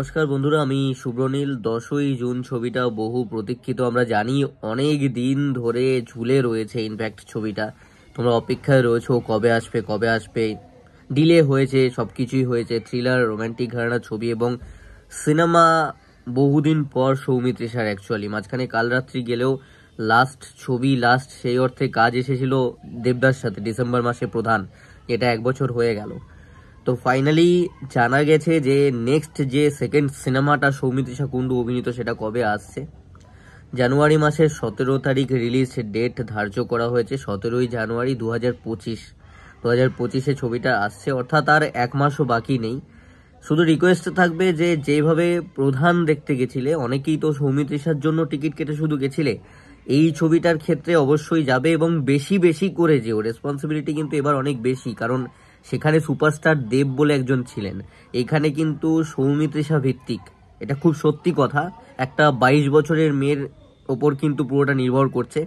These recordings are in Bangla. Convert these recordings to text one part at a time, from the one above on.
নমস্কার বন্ধুরা, আমি শুভ্রনীল। 10ই জুন ছবিটা বহু প্রতীক্ষিত, আমরা জানি অনেক দিন ধরে ঝুলে রয়েছে। ইনফ্যাক্ট ছবিটা তোমরা অপেক্ষায় রয়েছো কবে আসবে কবে আসবে, ডিলে হয়েছে, সবকিছুই হয়েছে। থ্রিলার রোমান্টিক ঘরানার ছবি এবং সিনেমা বহুদিন পর সৌমিত্রিষার। অ্যাকচুয়ালি মাঝখানে কালরাত্রি গেলেও লাস্ট ছবি, লাস্ট সেই অর্থে কাজ এসেছিল দেবদার সাথে ডিসেম্বর মাসে প্রধান, এটা 1 বছর হয়ে গেল। তো ফাইনালি জানা গেছে যে নেক্সট যে সেকেন্ড সিনেমাটা সৌমিত্রিষা কুণ্ডু অভিনীত সেটা কবে আসছে। জানুয়ারি মাসের 17 তারিখ রিলিজ ডেট ধার্য করা হয়েছে, 17ই জানুয়ারি 2025 ছবিটা আসছে, অর্থাৎ আর 1 মাসও বাকি নেই। শুধু রিকোয়েস্ট থাকবে যে যেভাবে প্রধান দেখতে গেছিলে, অনেকেই তো সৌমিত্রিষার জন্য টিকিট কেটে শুধু গেছিলে, এই ছবিটার ক্ষেত্রে অবশ্যই যাবে এবং বেশি বেশি করে যেও। রেসপন্সিবিলিটি কিন্তু এবার অনেক বেশি, কারণ সেখানে সুপারস্টার দেব বলে একজন ছিলেন, এখানে কিন্তু সৌমিত্রিষা ভিত্তিক। এটা খুব সত্যি কথা, একটা 22 বছরের মেয়ের ওপর কিন্তু পুরোটা নির্ভর করছে।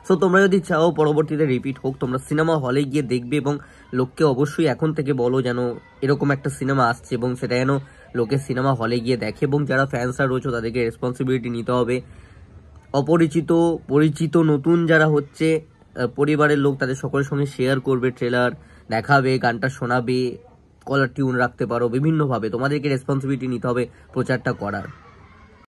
সো তোমরা যদি চাও পরবর্তীতে রিপিট হোক, তোমরা সিনেমা হলে গিয়ে দেখবে এবং লোককে অবশ্যই এখন থেকে বলো যেন এরকম একটা সিনেমা আসছে এবং সেটা যেন লোকে সিনেমা হলে গিয়ে দেখে। এবং যারা ফ্যান্সরা রয়েছে তাদেরকে রেসপন্সিবিলিটি নিতে হবে। অপরিচিত পরিচিত নতুন যারা হচ্ছে পরিবারের লোক, তাদের সকলের সঙ্গে শেয়ার করবে, ট্রেলার দেখাবে, গানটা শোনাবে, কলার টিউন রাখতে পারো, বিভিন্নভাবে তোমাদেরকে রেসপন্সিবিলিটি নিতে হবে প্রচারটা করার।